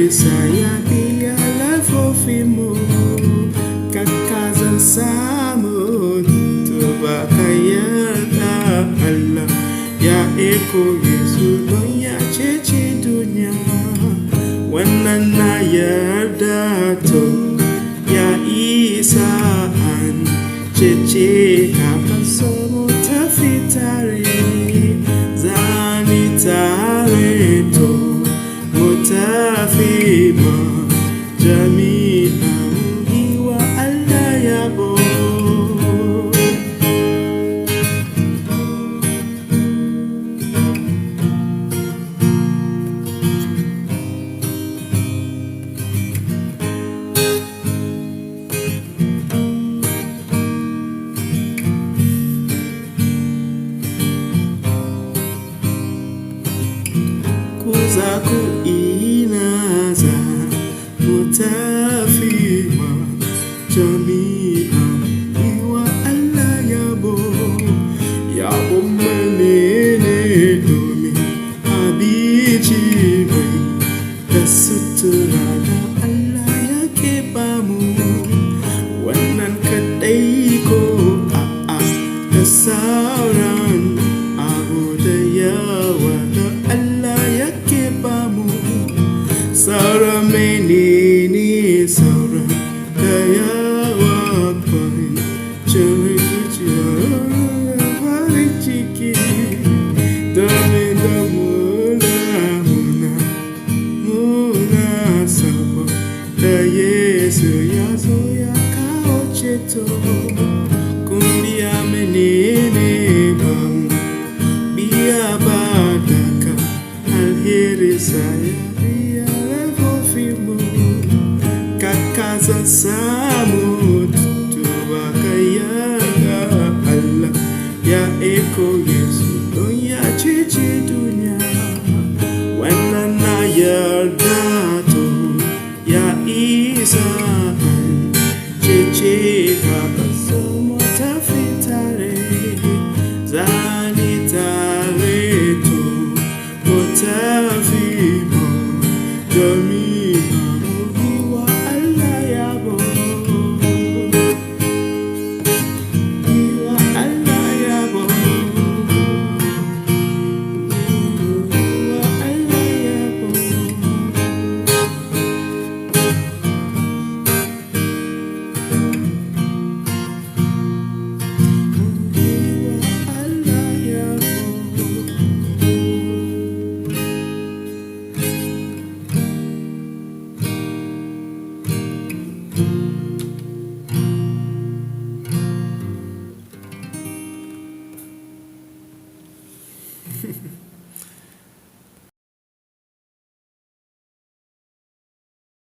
saya dia lefofimu kakazan samu tubakayata Allah ya eko Yesu don ya cece dunya wannan na yarda to ya isa an cece haka so mu tafi tare zani tare to mu tafi ma jami'a yi wa Allah yabo. Zaku inaza mutafima jami'a iwa Allah yabo yabo menene domin abinci mai da sutura da Allah yake bamu wannan kadai ko a'a da sauran abu da yawa da Allah yake bamu sauran menene sauran da yawa farin zuciya farin ciki domin da muna sabo da Yesu ya zo ya kawo ceto kun biya menene bamu biya ba daga alheri saya biya lefofimu kakazan samu tubakayata Allah ya eko Yesu don ya cece dunya wannan na yarda to ya isa an cece haka so mu tafi tare zani tare to mu tafi ma jami'a yi wa Allah yabo yi wa Allah yabo yi wa Allah yabo.